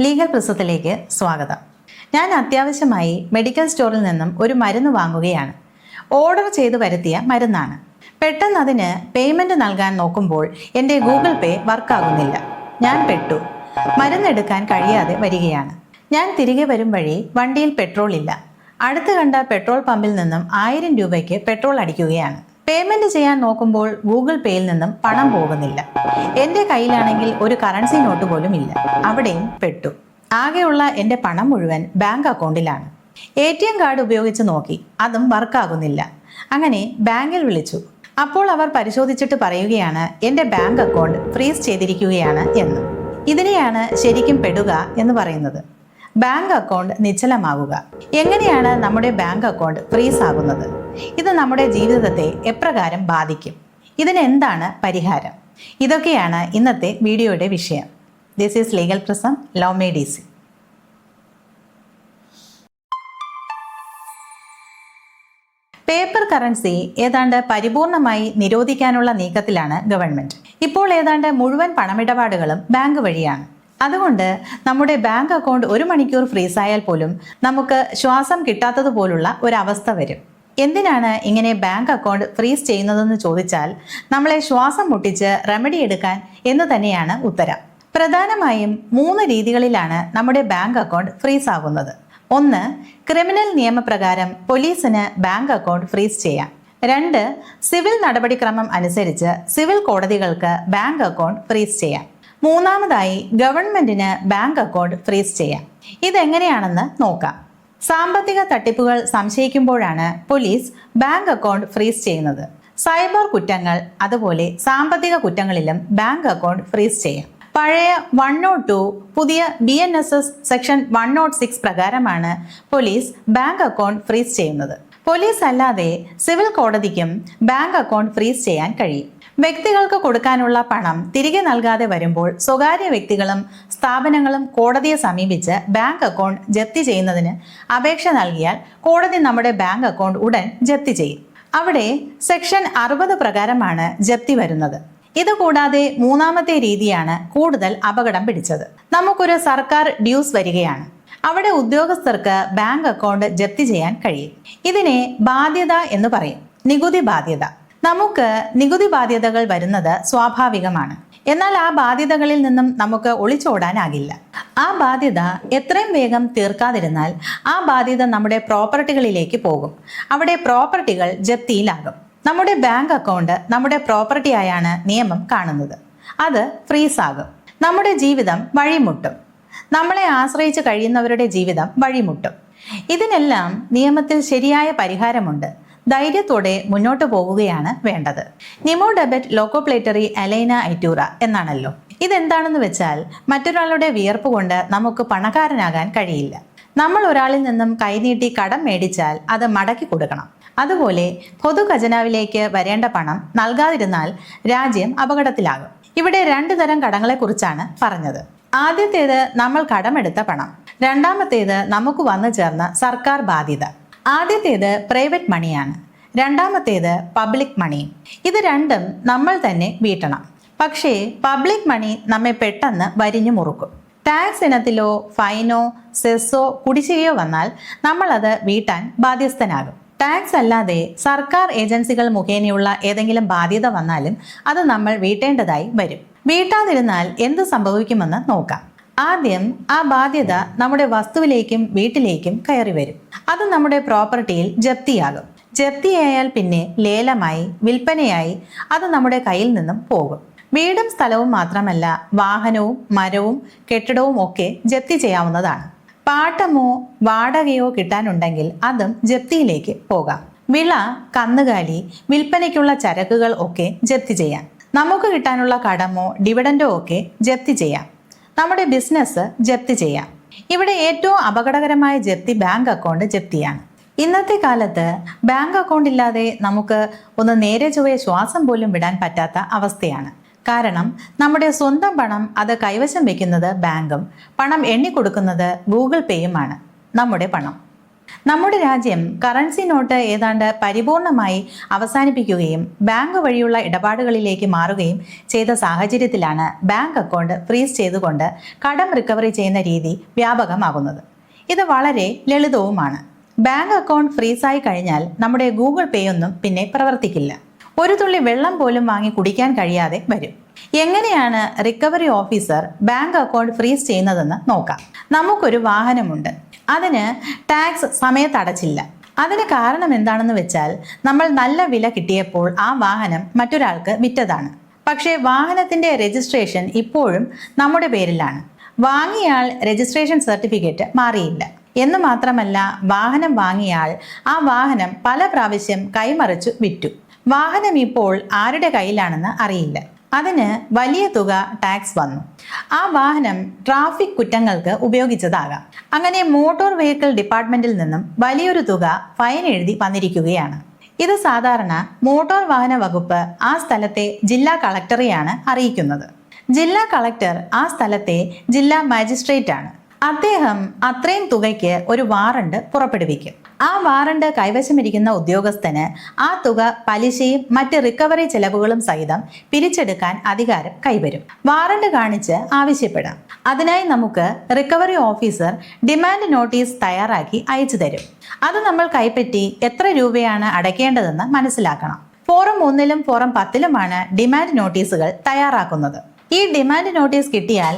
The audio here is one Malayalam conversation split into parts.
ലീഗൽ പ്രസത്തിലേക്ക് സ്വാഗതം. ഞാൻ അത്യാവശ്യമായി മെഡിക്കൽ സ്റ്റോറിൽ നിന്നും ഒരു മരുന്ന് വാങ്ങുകയാണ്. ഓർഡർ ചെയ്ത് വരുത്തിയ മരുന്നാണ്. പെട്ടെന്ന് അതിന് പേയ്മെൻറ്റ് നൽകാൻ നോക്കുമ്പോൾ എൻ്റെ ഗൂഗിൾ പേ വർക്കാകുന്നില്ല. ഞാൻ പെട്ടു. മരുന്നെടുക്കാൻ കഴിയാതെ വരികയാണ്. ഞാൻ തിരികെ വരും വഴി വണ്ടിയിൽ പെട്രോൾ ഇല്ല. അടുത്ത് കണ്ട പെട്രോൾ പമ്പിൽ നിന്നും 1000 രൂപയ്ക്ക് പെട്രോൾ അടിക്കുകയാണ്. പേയ്മെൻറ്റ് ചെയ്യാൻ നോക്കുമ്പോൾ ഗൂഗിൾ പേയിൽ നിന്നും പണം പോകുന്നില്ല. എൻ്റെ കയ്യിലാണെങ്കിൽ ഒരു കറൻസി നോട്ട് പോലും ഇല്ല. അവിടെയും പെട്ടു. ആകെയുള്ള എൻ്റെ പണം മുഴുവൻ ബാങ്ക് അക്കൗണ്ടിലാണ്. ATM കാർഡ് ഉപയോഗിച്ച് നോക്കി, അതും വർക്കാകുന്നില്ല. അങ്ങനെ ബാങ്കിൽ വിളിച്ചു. അപ്പോൾ അവർ പരിശോധിച്ചിട്ട് പറയുകയാണ് എൻ്റെ ബാങ്ക് അക്കൗണ്ട് ഫ്രീസ് ചെയ്തിരിക്കുകയാണ് എന്ന്. ഇതിനെയാണ് ശരിക്കും പെടുക എന്ന് പറയുന്നത്. ബാങ്ക് അക്കൗണ്ട് നിശ്ചലമാകുക. എങ്ങനെയാണ് നമ്മുടെ ബാങ്ക് അക്കൗണ്ട് ഫ്രീസ് ആകുന്നത്? ഇത് നമ്മുടെ ജീവിതത്തെ എപ്രകാരം ബാധിക്കും? ഇതിന് എന്താണ് പരിഹാരം? ഇതൊക്കെയാണ് ഇന്നത്തെ വീഡിയോയുടെ വിഷയം. This is legal prism, law made easy. Paper currency ഏതാണ്ട് പരിപൂർണമായി നിരോധിക്കാനുള്ള നീക്കത്തിലാണ് ഗവൺമെന്റ്. ഇപ്പോൾ ഏതാണ്ട് മുഴുവൻ പണമിടപാടുകളും ബാങ്ക് വഴിയാണ്. അതുകൊണ്ട് നമ്മുടെ ബാങ്ക് അക്കൗണ്ട് 1 മണിക്കൂർ ഫ്രീസായാൽ പോലും നമുക്ക് ശ്വാസം കിട്ടാത്തതുപോലുള്ള ഒരവസ്ഥ വരും. എന്തിനാണ് ഇങ്ങനെ ബാങ്ക് അക്കൗണ്ട് ഫ്രീസ് ചെയ്യുന്നതെന്ന് ചോദിച്ചാൽ നമ്മളെ ശ്വാസം മുട്ടിച്ച് റെമഡി എടുക്കാൻ എന്ന് തന്നെയാണ് ഉത്തരം. പ്രധാനമായും 3 രീതികളിലാണ് നമ്മുടെ ബാങ്ക് അക്കൗണ്ട് ഫ്രീസ് ആകുന്നത്. 1. ക്രിമിനൽ നിയമപ്രകാരം പോലീസിന് ബാങ്ക് അക്കൗണ്ട് ഫ്രീസ് ചെയ്യാം. 2. സിവിൽ നടപടിക്രമം അനുസരിച്ച് സിവിൽ കോടതികൾക്ക് ബാങ്ക് അക്കൗണ്ട് ഫ്രീസ് ചെയ്യാം. 3. ഗവൺമെന്റിന് ബാങ്ക് അക്കൗണ്ട് ഫ്രീസ് ചെയ്യാം. ഇതെങ്ങനെയാണെന്ന് നോക്കാം. സാമ്പത്തിക തട്ടിപ്പുകൾ സംശയിക്കുമ്പോഴാണ് പോലീസ് ബാങ്ക് അക്കൗണ്ട് ഫ്രീസ് ചെയ്യുന്നത്. സൈബർ കുറ്റങ്ങൾ അതുപോലെ സാമ്പത്തിക കുറ്റങ്ങളിലും ബാങ്ക് അക്കൗണ്ട് ഫ്രീസ് ചെയ്യാം. പഴയ 102 പുതിയ BNSS സെക്ഷൻ 106 പ്രകാരമാണ് പോലീസ് ബാങ്ക് അക്കൗണ്ട് ഫ്രീസ് ചെയ്യുന്നത്. പോലീസ് അല്ലാതെ സിവിൽ കോടതിക്കും ബാങ്ക് അക്കൗണ്ട് ഫ്രീസ് ചെയ്യാൻ കഴിയും. വ്യക്തികൾക്ക് കൊടുക്കാനുള്ള പണം തിരികെ നൽകാതെ വരുമ്പോൾ സ്വകാര്യ വ്യക്തികളും സ്ഥാപനങ്ങളും കോടതിയെ സമീപിച്ച് ബാങ്ക് അക്കൗണ്ട് ജപ്തി ചെയ്യുന്നതിന് അപേക്ഷ നൽകിയാൽ കോടതി നമ്മുടെ ബാങ്ക് അക്കൗണ്ട് ഉടൻ ജപ്തി ചെയ്യും. അവിടെ സെക്ഷൻ 60 പ്രകാരമാണ് ജപ്തി വരുന്നത്. ഇതുകൂടാതെ 3ാമത്തെ രീതിയാണ് കൂടുതൽ അപകടം പിടിച്ചത്. നമുക്കൊരു സർക്കാർ ഡ്യൂസ് വരികയാണ്. അവിടെ ഉദ്യോഗസ്ഥർക്ക് ബാങ്ക് അക്കൗണ്ട് ജപ്തി ചെയ്യാൻ കഴിയും. ഇതിനെ ബാധ്യത എന്ന് പറയും. നികുതി ബാധ്യത. നമുക്ക് നികുതി ബാധ്യതകൾ വരുന്നത് സ്വാഭാവികമാണ്. എന്നാൽ ആ ബാധ്യതകളിൽ നിന്നും നമുക്ക് ഒളിച്ചോടാനാകില്ല. ആ ബാധ്യത എത്രയും വേഗം തീർക്കാതിരുന്നാൽ ആ ബാധ്യത നമ്മുടെ പ്രോപ്പർട്ടികളിലേക്ക് പോകും. അവിടെ പ്രോപ്പർട്ടികൾ ജപ്തിയിലാകും. നമ്മുടെ ബാങ്ക് അക്കൗണ്ട് നമ്മുടെ പ്രോപ്പർട്ടി ആയാണ് നിയമം കാണുന്നത്. അത് ഫ്രീസ് ആകും. നമ്മുടെ ജീവിതം വഴിമുട്ടും. നമ്മളെ ആശ്രയിച്ച് കഴിയുന്നവരുടെ ജീവിതം വഴിമുട്ടും. ഇതിനെല്ലാം നിയമത്തിൽ ശരിയായ പരിഹാരമുണ്ട്. ധൈര്യത്തോടെ മുന്നോട്ട് പോകുകയാണ് വേണ്ടത്. നിമോ ഡെബറ്റ് ലോക്കോപ്ലേറ്ററി അലൈന ഐറ്റൂറ എന്നാണല്ലോ. ഇതെന്താണെന്ന് വെച്ചാൽ മറ്റൊരാളുടെ വിയർപ്പ് കൊണ്ട് നമുക്ക് പണക്കാരനാകാൻ കഴിയില്ല. നമ്മൾ ഒരാളിൽ നിന്നും കൈനീട്ടി കടം മേടിച്ചാൽ അത് മടക്കി കൊടുക്കണം. അതുപോലെ പൊതു ഖജനാവിലേക്ക് വരേണ്ട പണം നൽകാതിരുന്നാൽ രാജ്യം അപകടത്തിലാകും. ഇവിടെ 2 തരം കടങ്ങളെക്കുറിച്ചാണ് പറഞ്ഞത്. ആദ്യത്തേത് നമ്മൾ കടമെടുത്ത പണം. 2ാമത്തേത് നമുക്ക് വന്നു ചേർന്ന സർക്കാർ ബാധ്യത. ആദ്യത്തേത് പ്രൈവറ്റ് മണിയാണ്. 2ാമത്തേത് പബ്ലിക് മണിയും. ഇത് രണ്ടും നമ്മൾ തന്നെ വീട്ടണം. പക്ഷേ പബ്ലിക് മണി നമ്മെ പെട്ടെന്ന് വരിഞ്ഞു മുറുക്കും. ടാക്സ് ഇനത്തിലോ ഫൈനോ സെസ്സോ കുടിശ്ശികയോ വന്നാൽ നമ്മൾ അത് വീട്ടാൻ ബാധ്യസ്ഥനാകും. ടാക്സ് അല്ലാതെ സർക്കാർ ഏജൻസികൾ മുഖേനയുള്ള ഏതെങ്കിലും ബാധ്യത വന്നാലും അത് നമ്മൾ വീട്ടേണ്ടതായി വരും. വീട്ടാതിരുന്നാൽ എന്ത് സംഭവിക്കുമെന്ന് നോക്കാം. ആദ്യം ആ ബാധ്യത നമ്മുടെ വസ്തുവിലേക്കും വീട്ടിലേക്കും കയറി വരും. അത് നമ്മുടെ പ്രോപ്പർട്ടിയിൽ ജപ്തിയാകും. ജപ്തിയായാൽ പിന്നെ ലേലമായി വിൽപ്പനയായി അത് നമ്മുടെ കയ്യിൽ നിന്നും പോകും. വീടും സ്ഥലവും മാത്രമല്ല, വാഹനവും മരവും കെട്ടിടവും ഒക്കെ ജപ്തി ചെയ്യാവുന്നതാണ്. പാട്ടമോ വാടകയോ കിട്ടാനുണ്ടെങ്കിൽ അതും ജപ്തിയിലേക്ക് പോകാം. വിള, കന്നുകാലി, വിൽപ്പനയ്ക്കുള്ള ചരക്കുകൾ ഒക്കെ ജപ്തി ചെയ്യാം. നമുക്ക് കിട്ടാനുള്ള കടമോ ഡിവിഡൻഡോ ഒക്കെ ജപ്തി ചെയ്യാം. നമ്മുടെ ബിസിനസ് ജപ്തി ചെയ്യാം. ഇവിടെ ഏറ്റവും അപകടകരമായ ജപ്തി ബാങ്ക് അക്കൗണ്ട് ജപ്തിയാണ്. ഇന്നത്തെ കാലത്ത് ബാങ്ക് അക്കൗണ്ട് ഇല്ലാതെ നമുക്ക് ഒന്ന് നേരെ ചൊവ്വേ ശ്വാസം പോലും വിടാൻ പറ്റാത്ത അവസ്ഥയാണ്. കാരണം നമ്മുടെ സ്വന്തം പണം അത് കൈവശം വെക്കുന്നത് ബാങ്കും പണം എണ്ണിക്കൊടുക്കുന്നത് ഗൂഗിൾ പേയുമാണ്. നമ്മുടെ പണം നമ്മുടെ രാജ്യം കറൻസി നോട്ട് ഏതാണ്ട് പരിപൂർണമായി അവസാനിപ്പിക്കുകയും ബാങ്ക് വഴിയുള്ള ഇടപാടുകളിലേക്ക് മാറുകയും ചെയ്ത സാഹചര്യത്തിലാണ് ബാങ്ക് അക്കൗണ്ട് ഫ്രീസ് ചെയ്തുകൊണ്ട് കടം റിക്കവറി ചെയ്യുന്ന രീതി വ്യാപകമാകുന്നത്. ഇത് വളരെ ലളിതവുമാണ്. ബാങ്ക് അക്കൗണ്ട് ഫ്രീസായി കഴിഞ്ഞാൽ നമ്മുടെ ഗൂഗിൾ പേ ഒന്നും പിന്നെ പ്രവർത്തിക്കില്ല. ഒരു തുള്ളി വെള്ളം പോലും വാങ്ങി കുടിക്കാൻ കഴിയാതെ വരും. എങ്ങനെയാണ് recovery officer bank account freeze ചെയ്യുന്നതെന്ന് നോക്കാം. നമുക്കൊരു വാഹനമുണ്ട്. അതിന് ടാക്സ് സമയത്ത് അടച്ചില്ല. അതിന് കാരണം എന്താണെന്ന് വെച്ചാൽ നമ്മൾ നല്ല വില കിട്ടിയപ്പോൾ ആ വാഹനം മറ്റൊരാൾക്ക് വിറ്റതാണ്. പക്ഷേ വാഹനത്തിന്റെ രജിസ്ട്രേഷൻ ഇപ്പോഴും നമ്മുടെ പേരിലാണ്. വാങ്ങിയാൽ രജിസ്ട്രേഷൻ സർട്ടിഫിക്കറ്റ് മാറിയില്ല എന്ന് മാത്രമല്ല, വാഹനം വാങ്ങിയാൽ ആ വാഹനം പല പ്രാവശ്യം കൈമറിച്ചു വിറ്റു. വാഹനം ഇപ്പോൾ ആരുടെ കയ്യിലാണെന്ന് അറിയില്ല. അതിന് വലിയ തുക ടാക്സ് വന്നു. ആ വാഹനം ട്രാഫിക് കുറ്റങ്ങൾക്ക് ഉപയോഗിച്ചതാകാം. അങ്ങനെ മോട്ടോർ വെഹിക്കിൾ ഡിപ്പാർട്ട്മെന്റിൽ നിന്നും വലിയൊരു തുക ഫൈൻ എഴുതി വന്നിരിക്കുകയാണ്. ഇത് സാധാരണ മോട്ടോർ വാഹന വകുപ്പ് ആ സ്ഥലത്തെ ജില്ലാ കളക്ടറെയാണ് അറിയിക്കുന്നത്. ജില്ലാ കളക്ടർ ആ സ്ഥലത്തെ ജില്ലാ മജിസ്ട്രേറ്റ് ആണ്. അദ്ദേഹം അത്രയും തുകയ്ക്ക് ഒരു വാറണ്ട് പുറപ്പെടുവിക്കും. ആ വാറണ്ട് കൈവശമിരിക്കുന്ന ഉദ്യോഗസ്ഥന് ആ തുക പലിശയും മറ്റ് റിക്കവറി ചെലവുകളും സഹിതം പിരിച്ചെടുക്കാൻ അധികാരം കൈവരും. വാറണ്ട് കാണിച്ച് ആവശ്യപ്പെടാം. അതിനായി നമുക്ക് റിക്കവറി ഓഫീസർ ഡിമാൻഡ് നോട്ടീസ് തയ്യാറാക്കി അയച്ചു തരും. അത് നമ്മൾ കൈപ്പറ്റി എത്ര രൂപയാണ് അടയ്ക്കേണ്ടതെന്ന് മനസ്സിലാക്കണം. ഫോറം 1-ലും ഫോറം 10-ലുമാണ് ഡിമാൻഡ് നോട്ടീസുകൾ തയ്യാറാക്കുന്നത്. ഈ ഡിമാൻഡ് നോട്ടീസ് കിട്ടിയാൽ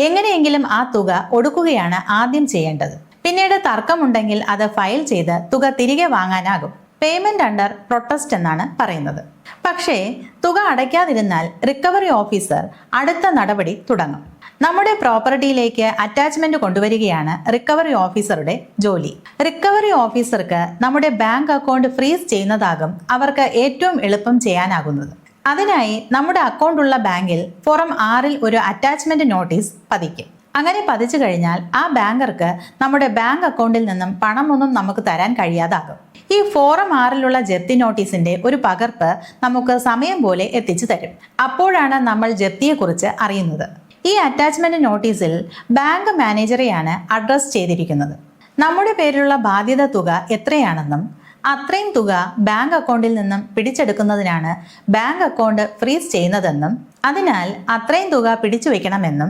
എങ്ങനെയെങ്കിലും ആ തുക ഒടുക്കുകയാണ് ആദ്യം ചെയ്യേണ്ടത്. പിന്നീട് തർക്കമുണ്ടെങ്കിൽ അത് ഫയൽ ചെയ്ത് തുക തിരികെ വാങ്ങാനാകും. പേയ്മെന്റ് അണ്ടർ പ്രൊട്ടസ്റ്റ് എന്നാണ് പറയുന്നത്. പക്ഷേ തുക അടയ്ക്കാതിരുന്നാൽ റിക്കവറി ഓഫീസർ അടുത്ത നടപടി തുടങ്ങും. നമ്മുടെ പ്രോപ്പർട്ടിയിലേക്ക് അറ്റാച്ച്മെന്റ് കൊണ്ടുവരികയാണ് റിക്കവറി ഓഫീസറുടെ ജോലി. റിക്കവറി ഓഫീസർക്ക് നമ്മുടെ ബാങ്ക് അക്കൗണ്ട് ഫ്രീസ് ചെയ്യുന്നതാകും അവർക്ക് ഏറ്റവും എളുപ്പം ചെയ്യാനാകുന്നത്. അതിനായി നമ്മുടെ അക്കൗണ്ട് ഉള്ള ബാങ്കിൽ ഫോറം 6-ൽ ഒരു അറ്റാച്ച്മെന്റ് നോട്ടീസ് പതിക്കും. അങ്ങനെ പതിച്ചു കഴിഞ്ഞാൽ ആ ബാങ്കർക്ക് നമ്മുടെ ബാങ്ക് അക്കൗണ്ടിൽ നിന്നും പണമൊന്നും നമുക്ക് തരാൻ കഴിയാതാകും. ഈ ഫോറം 6-ലുള്ള ജപ്തി നോട്ടീസിന്റെ ഒരു പകർപ്പ് നമുക്ക് സമയം പോലെ എത്തിച്ചു തരും. അപ്പോഴാണ് നമ്മൾ ജപ്തിയെക്കുറിച്ച് അറിയുന്നത്. ഈ അറ്റാച്ച്മെന്റ് നോട്ടീസിൽ ബാങ്ക് മാനേജറെയാണ് അഡ്രസ് ചെയ്തിരിക്കുന്നത്. നമ്മുടെ പേരിലുള്ള ബാധ്യത തുക എത്രയാണെന്നും അത്രയും തുക ബാങ്ക് അക്കൗണ്ടിൽ നിന്നും പിടിച്ചെടുക്കുന്നതിനാണ് ബാങ്ക് അക്കൗണ്ട് ഫ്രീസ് ചെയ്യുന്നതെന്നും അതിനാൽ അത്രയും തുക പിടിച്ചു വെക്കണമെന്നും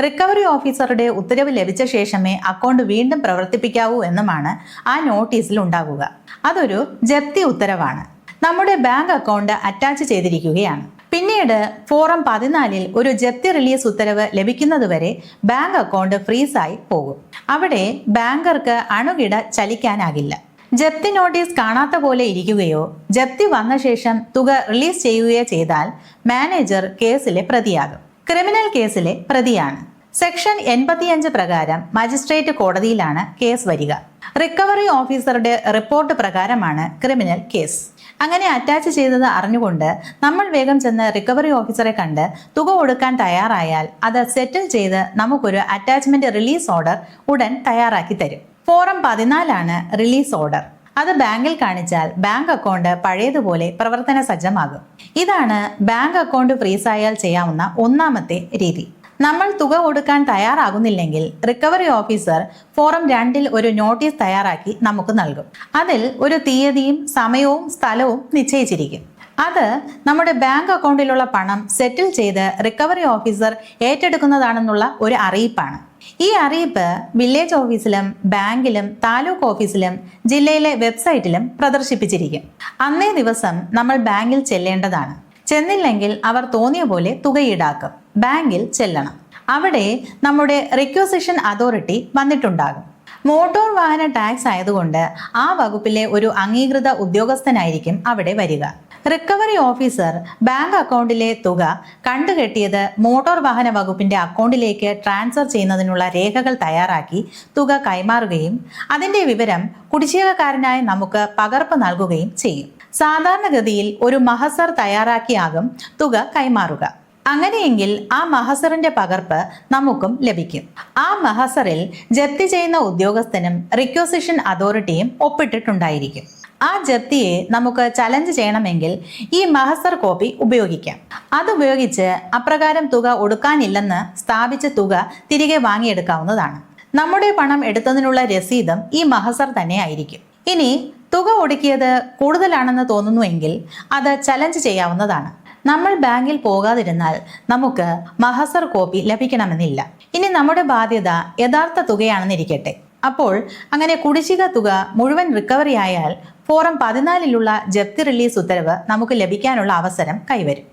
റിക്കവറി ഓഫീസറുടെ ഉത്തരവ് ലഭിച്ച ശേഷമേ അക്കൗണ്ട് വീണ്ടും പ്രവർത്തിപ്പിക്കാവൂ എന്നുമാണ് ആ നോട്ടീസിൽ ഉണ്ടാകുക. അതൊരു ജപ്തി ഉത്തരവാണ്. നമ്മുടെ ബാങ്ക് അക്കൗണ്ട് അറ്റാച്ച് ചെയ്തിരിക്കുകയാണ്. പിന്നീട് ഫോറം 14-ൽ ഒരു ജപ്തി റിലീസ് ഉത്തരവ് ലഭിക്കുന്നതുവരെ ബാങ്ക് അക്കൗണ്ട് ഫ്രീസായി പോകും. അവിടെ ബാങ്കർക്ക് അണുകിട ചലിക്കാനാകില്ല. ജപ്തി നോട്ടീസ് കാണാത്ത പോലെ ഇരിക്കുകയോ ജപ്തി വന്ന ശേഷം തുക റിലീസ് ചെയ്യുകയോ ചെയ്താൽ മാനേജർ കേസിലെ പ്രതിയാകും. ക്രിമിനൽ കേസിലെ പ്രതിയാണ്. സെക്ഷൻ 85 പ്രകാരം മജിസ്ട്രേറ്റ് കോടതിയിലാണ് കേസ് വരിക. റിക്കവറി ഓഫീസറുടെ റിപ്പോർട്ട് പ്രകാരമാണ് ക്രിമിനൽ കേസ്. അങ്ങനെ അറ്റാച്ച് ചെയ്തത് അറിഞ്ഞുകൊണ്ട് നമ്മൾ വേഗം ചെന്ന് റിക്കവറി ഓഫീസറെ കണ്ട് തുക കൊടുക്കാൻ തയ്യാറായാൽ അത് സെറ്റിൽ ചെയ്ത് നമുക്കൊരു അറ്റാച്ച്മെന്റ് റിലീസ് ഓർഡർ ഉടൻ തയ്യാറാക്കി തരും. ഫോറം 14-ആണ് റിലീസ് ഓർഡർ. അത് ബാങ്കിൽ കാണിച്ചാൽ ബാങ്ക് അക്കൗണ്ട് പഴയതുപോലെ പ്രവർത്തന സജ്ജമാകും. ഇതാണ് ബാങ്ക് അക്കൗണ്ട് ഫ്രീസായാൽ ചെയ്യാവുന്ന ഒന്നാമത്തെ രീതി. നമ്മൾ തുക കൊടുക്കാൻ തയ്യാറാകുന്നില്ലെങ്കിൽ റിക്കവറി ഓഫീസർ ഫോറം 2-ൽ ഒരു നോട്ടീസ് തയ്യാറാക്കി നമുക്ക് നൽകും. അതിൽ ഒരു തീയതിയും സമയവും സ്ഥലവും നിശ്ചയിച്ചിരിക്കും. അത് നമ്മുടെ ബാങ്ക് അക്കൗണ്ടിലുള്ള പണം സെറ്റിൽ ചെയ്ത് റിക്കവറി ഓഫീസർ ഏറ്റെടുക്കുന്നതാണെന്നുള്ള ഒരു അറിയിപ്പാണ്. ഈ അറിയിപ്പ് വില്ലേജ് ഓഫീസിലും ബാങ്കിലും താലൂക്ക് ഓഫീസിലും ജില്ലയിലെ വെബ്സൈറ്റിലും പ്രദർശിപ്പിച്ചിരിക്കും. അന്നേ ദിവസം നമ്മൾ ബാങ്കിൽ ചെല്ലേണ്ടതാണ്. ചെന്നില്ലെങ്കിൽ അവർ തോന്നിയ പോലെ തുക ഈടാക്കും. ബാങ്കിൽ ചെല്ലണം. അവിടെ നമ്മുടെ റിക്വസിഷൻ അതോറിറ്റി വന്നിട്ടുണ്ടാകും. മോട്ടോർ വാഹന ടാക്സ് ആയതുകൊണ്ട് ആ വകുപ്പിലെ ഒരു അംഗീകൃത ഉദ്യോഗസ്ഥനായിരിക്കും അവിടെ വരിക. റിക്കവറി ഓഫീസർ ബാങ്ക് അക്കൗണ്ടിലെ തുക കണ്ടുകെട്ടിയത് മോട്ടോർ വാഹന വകുപ്പിന്റെ അക്കൗണ്ടിലേക്ക് ട്രാൻസ്ഫർ ചെയ്യുന്നതിനുള്ള രേഖകൾ തയ്യാറാക്കി തുക കൈമാറുകയും അതിന്റെ വിവരം കുടിശ്ശികക്കാരനായ നമുക്ക് പകർപ്പ് നൽകുകയും ചെയ്യും. സാധാരണഗതിയിൽ ഒരു മഹസർ തയ്യാറാക്കിയാകും തുക കൈമാറുക. അങ്ങനെയെങ്കിൽ ആ മഹസറിന്റെ പകർപ്പ് നമുക്കും ലഭിക്കും. ആ മഹസറിൽ ജപ്തി ചെയ്യുന്ന ഉദ്യോഗസ്ഥനും റിക്വസിഷൻ അതോറിറ്റിയും ഒപ്പിട്ടിട്ടുണ്ടായിരിക്കും. ആ ജപ്തിയെ നമുക്ക് ചലഞ്ച് ചെയ്യണമെങ്കിൽ ഈ മഹസർ കോപ്പി ഉപയോഗിക്കാം. അതുപയോഗിച്ച് അപ്രകാരം തുക ഒടുക്കാനില്ലെന്ന് സ്ഥാപിച്ച തുക തിരികെ വാങ്ങിയെടുക്കാവുന്നതാണ്. നമ്മുടെ പണം എടുത്തതിനുള്ള രസീതും ഈ മഹസർ തന്നെ ആയിരിക്കും. ഇനി തുക ഒടുക്കിയത് കൂടുതലാണെന്ന് തോന്നുന്നുവെങ്കിൽ അത് ചലഞ്ച് ചെയ്യാവുന്നതാണ്. നമ്മൾ ബാങ്കിൽ പോകാതിരുന്നാൽ നമുക്ക് മഹസർ കോപ്പി ലഭിക്കണമെന്നില്ല. ഇനി നമ്മുടെ ബാധ്യത യഥാർത്ഥ തുകയാണെന്നിരിക്കട്ടെ. അപ്പോൾ അങ്ങനെ കുടിശ്ശിക തുക മുഴുവൻ റിക്കവറി ആയാൽ ഫോറം 14 ജപ്തി റിലീസ് ഉത്തരവ് നമുക്ക് ലഭിക്കാനുള്ള അവസരം കൈവരും.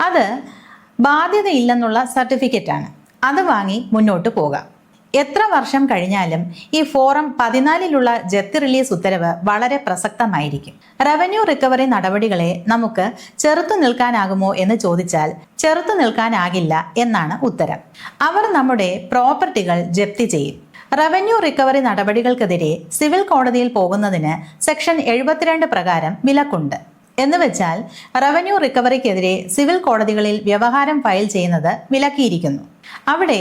അത് ബാധ്യതയില്ലെന്നുള്ള സർട്ടിഫിക്കറ്റാണ്. അത് വാങ്ങി മുന്നോട്ട് പോകാം. എത്ര വർഷം കഴിഞ്ഞാലും ഈ ഫോറം 14 ജപ്തി റിലീസ് ഉത്തരവ് വളരെ പ്രസക്തമായിരിക്കും. റവന്യൂ റിക്കവറി നടപടികളെ നമുക്ക് ചെറുത്തു നിൽക്കാനാകുമോ എന്ന് ചോദിച്ചാൽ ചെറുത്തു നിൽക്കാനാകില്ല എന്നാണ് ഉത്തരം. അവർ നമ്മുടെ പ്രോപ്പർട്ടികൾ ജപ്തി ചെയ്യും. റവന്യൂ റിക്കവറി നടപടികൾക്കെതിരെ സിവിൽ കോടതിയിൽ പോകുന്നതിന് സെക്ഷൻ 72 പ്രകാരം വിലക്കുണ്ട്. എന്നുവെച്ചാൽ റവന്യൂ റിക്കവറിക്കെതിരെ സിവിൽ കോടതികളിൽ വ്യവഹാരം ഫയൽ ചെയ്യുന്നത് വിലക്കിയിരിക്കുന്നു. അവിടെ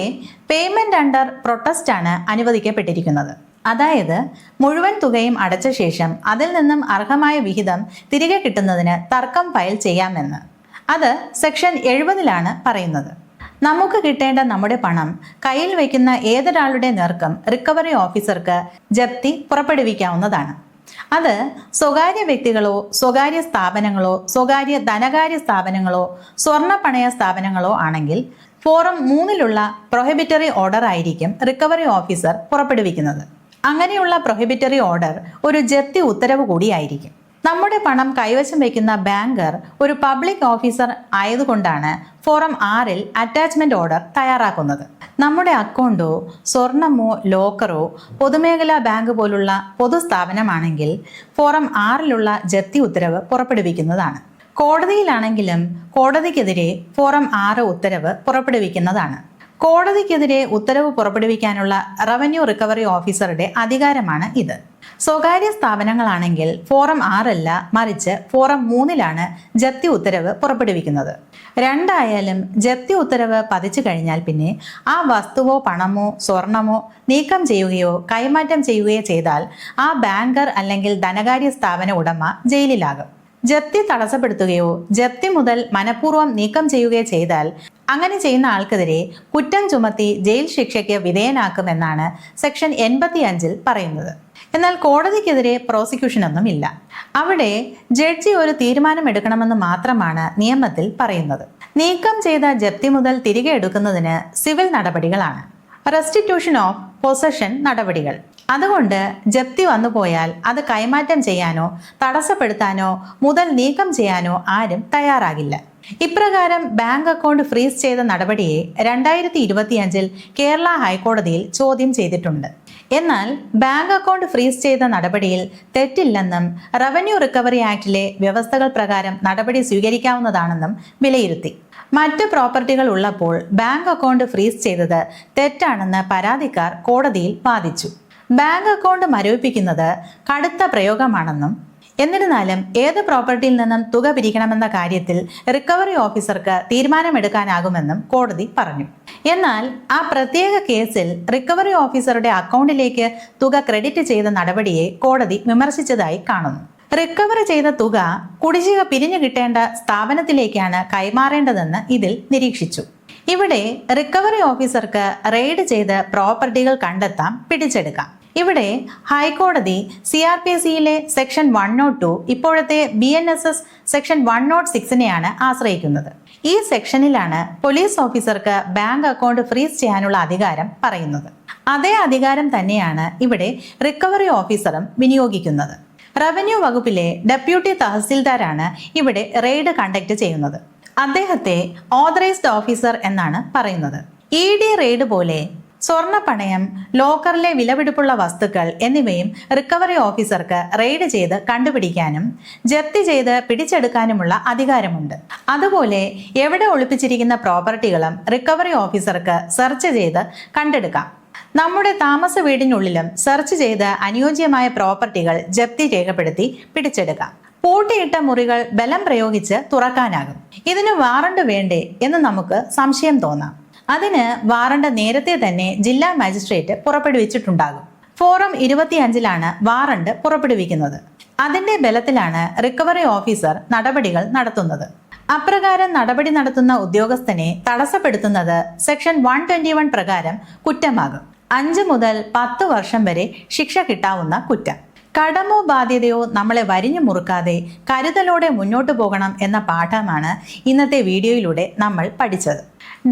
പേയ്മെന്റ് അണ്ടർ പ്രൊട്ടസ്റ്റ് ആണ് അനുവദിക്കപ്പെട്ടിരിക്കുന്നത്. അതായത് മുഴുവൻ തുകയും അടച്ച ശേഷം അതിൽ നിന്നും അർഹമായ വിഹിതം തിരികെ കിട്ടുന്നതിന് തർക്കം ഫയൽ ചെയ്യാമെന്ന്. അത് സെക്ഷൻ 70 പറയുന്നത്. നമുക്ക് കിട്ടേണ്ട നമ്മുടെ പണം കയ്യിൽ വയ്ക്കുന്ന ഏതൊരാളുടെ നേർക്കും റിക്കവറി ഓഫീസർക്ക് ജപ്തി പുറപ്പെടുവിക്കാവുന്നതാണ്. അത് സ്വകാര്യ വ്യക്തികളോ സ്വകാര്യ സ്ഥാപനങ്ങളോ സ്വകാര്യ ധനകാര്യ സ്ഥാപനങ്ങളോ സ്വർണ്ണ പണയ സ്ഥാപനങ്ങളോ ആണെങ്കിൽ ഫോറം 3 പ്രൊഹിബിറ്ററി ഓർഡർ ആയിരിക്കും റിക്കവറി ഓഫീസർ പുറപ്പെടുവിക്കുന്നത്. അങ്ങനെയുള്ള പ്രൊഹിബിറ്ററി ഓർഡർ ഒരു ജപ്തി ഉത്തരവ് കൂടിയായിരിക്കും. നമ്മുടെ പണം കൈവശം വയ്ക്കുന്ന ബാങ്കർ ഒരു പബ്ലിക് ഓഫീസർ ആയതുകൊണ്ടാണ് ഫോറം 6 അറ്റാച്ച്മെന്റ് ഓർഡർ തയ്യാറാക്കുന്നത്. നമ്മുടെ അക്കൗണ്ടോ സ്വർണമോ ലോക്കറോ പൊതുമേഖലാ ബാങ്ക് പോലുള്ള പൊതുസ്ഥാപനമാണെങ്കിൽ ഫോറം 6 ജപ്തി ഉത്തരവ് പുറപ്പെടുവിക്കുന്നതാണ്. കോടതിയിലാണെങ്കിലും കോടതിക്കെതിരെ ഫോറം 6 ഉത്തരവ് പുറപ്പെടുവിക്കുന്നതാണ്. കോടതിക്കെതിരെ ഉത്തരവ് പുറപ്പെടുവിക്കാനുള്ള റവന്യൂ റിക്കവറി ഓഫീസറുടെ അധികാരമാണ് ഇത്. സ്വകാര്യ സ്ഥാപനങ്ങളാണെങ്കിൽ ഫോറം 6 മറിച്ച് ഫോറം 3 ജപ്തി ഉത്തരവ് പുറപ്പെടുവിക്കുന്നത്. രണ്ടായാലും ജപ്തി ഉത്തരവ് പതിച്ചു കഴിഞ്ഞാൽ പിന്നെ ആ വസ്തുവോ പണമോ സ്വർണമോ നീക്കം ചെയ്യുകയോ കൈമാറ്റം ചെയ്യുകയോ ചെയ്താൽ ആ ബാങ്കർ അല്ലെങ്കിൽ ധനകാര്യ സ്ഥാപന ഉടമ ജയിലിലാകും. ജപ്തി തടസ്സപ്പെടുത്തുകയോ ജപ്തി മുതൽ മനഃപൂർവ്വം നീക്കം ചെയ്യുകയോ ചെയ്താൽ അങ്ങനെ ചെയ്യുന്ന ആൾക്കെതിരെ കുറ്റം ചുമത്തി ജയിൽ ശിക്ഷയ്ക്ക് വിധേയനാക്കുമെന്നാണ് സെക്ഷൻ 85 പറയുന്നത്. എന്നാൽ കോടതിക്കെതിരെ പ്രോസിക്യൂഷനൊന്നും ഇല്ല. അവിടെ ജഡ്ജി ഒരു തീരുമാനമെടുക്കണമെന്ന് മാത്രമാണ് നിയമത്തിൽ പറയുന്നത്. നീക്കം ചെയ്ത ജപ്തി മുതൽ തിരികെ എടുക്കുന്നതിന് സിവിൽ നടപടികളാണ്, റെസ്റ്റിറ്റ്യൂഷൻ ഓഫ് പൊസഷൻ നടപടികൾ. അതുകൊണ്ട് ജപ്തി വന്നുപോയാൽ അത് കൈമാറ്റം ചെയ്യാനോ തടസ്സപ്പെടുത്താനോ മുതൽ നീക്കം ചെയ്യാനോ ആരും തയ്യാറാകില്ല. ഇപ്രകാരം ബാങ്ക് അക്കൗണ്ട് ഫ്രീസ് ചെയ്ത നടപടിയെ 2025 കേരള ഹൈക്കോടതിയിൽ ചോദ്യം ചെയ്തിട്ടുണ്ട്. എന്നാൽ ബാങ്ക് അക്കൗണ്ട് ഫ്രീസ് ചെയ്ത നടപടിയിൽ തെറ്റില്ലെന്നും റവന്യൂ റിക്കവറി ആക്ടിലെ വ്യവസ്ഥകൾ പ്രകാരം നടപടി സ്വീകരിക്കാവുന്നതാണെന്നും വിലയിരുത്തി. മറ്റ് പ്രോപ്പർട്ടികൾ ഉള്ളപ്പോൾ ബാങ്ക് അക്കൗണ്ട് ഫ്രീസ് ചെയ്തത് തെറ്റാണെന്ന് പരാതിക്കാർ കോടതിയിൽ വാദിച്ചു. ബാങ്ക് അക്കൗണ്ട് മരവിപ്പിക്കുന്നത് കടുത്ത പ്രയോഗമാണെന്നും എന്നിരുന്നാലും ഏത് പ്രോപ്പർട്ടിയിൽ നിന്നും തുക പിരിക്കണമെന്ന കാര്യത്തിൽ റിക്കവറി ഓഫീസർക്ക് തീരുമാനമെടുക്കാനാകുമെന്നും കോടതി പറഞ്ഞു. എന്നാൽ ആ പ്രത്യേക കേസിൽ റിക്കവറി ഓഫീസറുടെ അക്കൗണ്ടിലേക്ക് തുക ക്രെഡിറ്റ് ചെയ്ത നടപടിയെ കോടതി വിമർശിച്ചതായി കാണുന്നു. റിക്കവറി ചെയ്ത തുക കുടിശ്ശിക പിരിഞ്ഞു കിട്ടേണ്ട സ്ഥാപനത്തിലേക്കാണ് കൈമാറേണ്ടതെന്ന് ഇതിൽ നിരീക്ഷിച്ചു. ഇവിടെ റിക്കവറി ഓഫീസർക്ക് റെയ്ഡ് ചെയ്ത് പ്രോപ്പർട്ടികൾ കണ്ടെത്താം, പിടിച്ചെടുക്കാം. ഇവിടെ ഹൈക്കോടതി CRPCയിലെ സെക്ഷൻ 102 ഇപ്പോഴത്തെ BNSS സെക്ഷൻ 106നെയാണ് ആശ്രയിക്കുന്നത്. ഈ സെക്ഷനിലാണ് പോലീസ് ഓഫീസർക്ക് ബാങ്ക് അക്കൗണ്ട് ഫ്രീസ് ചെയ്യാനുള്ള അധികാരം പറയുന്നത്. അതേ അധികാരം തന്നെയാണ് ഇവിടെ റിക്കവറി ഓഫീസറും വിനിയോഗിക്കുന്നത്. റവന്യൂ വകുപ്പിലെ ഡെപ്യൂട്ടി തഹസിൽദാരാണ് ഇവിടെ റെയ്ഡ് കണ്ടക്ട് ചെയ്യുന്നത്. അദ്ദേഹത്തെ ഓതറൈസ്ഡ് ഓഫീസർ എന്നാണ് പറയുന്നത്. ED റെയ്ഡ് പോലെ സ്വർണ്ണ പണയം, ലോക്കറിലെ വിലപിടിപ്പുള്ള വസ്തുക്കൾ എന്നിവയും റിക്കവറി ഓഫീസർക്ക് റെയ്ഡ് ചെയ്ത് കണ്ടുപിടിക്കാനും ജപ്തി ചെയ്ത് പിടിച്ചെടുക്കാനുമുള്ള അധികാരമുണ്ട്. അതുപോലെ എവിടെ ഒളിപ്പിച്ചിരിക്കുന്ന പ്രോപ്പർട്ടികളും റിക്കവറി ഓഫീസർക്ക് സെർച്ച് ചെയ്ത് കണ്ടെടുക്കാം. നമ്മുടെ താമസ വീടിനുള്ളിലും സെർച്ച് ചെയ്ത് അനുയോജ്യമായ പ്രോപ്പർട്ടികൾ ജപ്തി രേഖപ്പെടുത്തി പിടിച്ചെടുക്കാം. പൂട്ടിയിട്ട മുറികൾ ബലം പ്രയോഗിച്ച് തുറക്കാനാകും. ഇതിന് വാറണ്ട് വേണ്ടേ എന്ന് നമുക്ക് സംശയം തോന്നാം. അതിന് വാറണ്ട് നേരത്തെ തന്നെ ജില്ലാ മജിസ്ട്രേറ്റ് പുറപ്പെടുവിച്ചിട്ടുണ്ടാകും. ഫോറം 25 വാറണ്ട് പുറപ്പെടുവിക്കുന്നത്. അതിന്റെ ബലത്തിലാണ് റിക്കവറി ഓഫീസർ നടപടികൾ നടത്തുന്നത്. അപ്രകാരം നടപടി നടത്തുന്ന ഉദ്യോഗസ്ഥനെ തടസ്സപ്പെടുത്തുന്നത് സെക്ഷൻ 121 പ്രകാരം കുറ്റമാകും. 5 മുതൽ 10 വർഷം വരെ ശിക്ഷ കിട്ടാവുന്ന കുറ്റം. കടമോ ബാധ്യതയോ നമ്മളെ വരിഞ്ഞു മുറുക്കാതെ കരുതലോടെ മുന്നോട്ടു പോകണം എന്ന പാഠമാണ് ഇന്നത്തെ വീഡിയോയിലൂടെ നമ്മൾ പഠിച്ചത്.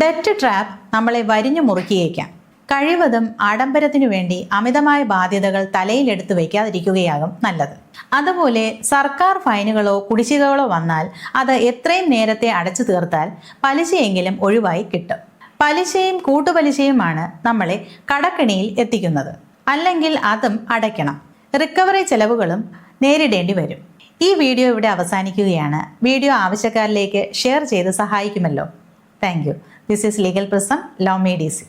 ഡെറ്റ് ട്രാപ്പ് നമ്മളെ വരിഞ്ഞു മുറുക്കിയേക്കാം. കഴിവതും ആഡംബരത്തിനു വേണ്ടി അമിതമായ ബാധ്യതകൾ തലയിലെടുത്ത് വയ്ക്കാതിരിക്കുകയാകും നല്ലത്. അതുപോലെ സർക്കാർ ഫൈനുകളോ കുടിശ്ശികകളോ വന്നാൽ അത് എത്രയും നേരത്തെ അടച്ചു തീർത്താൽ പലിശയെങ്കിലും ഒഴിവായി കിട്ടും. പലിശയും കൂട്ടുപലിശയുമാണ് നമ്മളെ കടക്കെണിയിൽ എത്തിക്കുന്നത്. അല്ലെങ്കിൽ അതും അടയ്ക്കണം. റിക്കവറി ചെലവുകളും നേരിടേണ്ടി വരും. ഈ വീഡിയോ ഇവിടെ അവസാനിക്കുകയാണ്. വീഡിയോ ആവശ്യക്കാരിലേക്ക് ഷെയർ ചെയ്ത് സഹായിക്കുമല്ലോ. Thank you. This is legal prism, law made DC.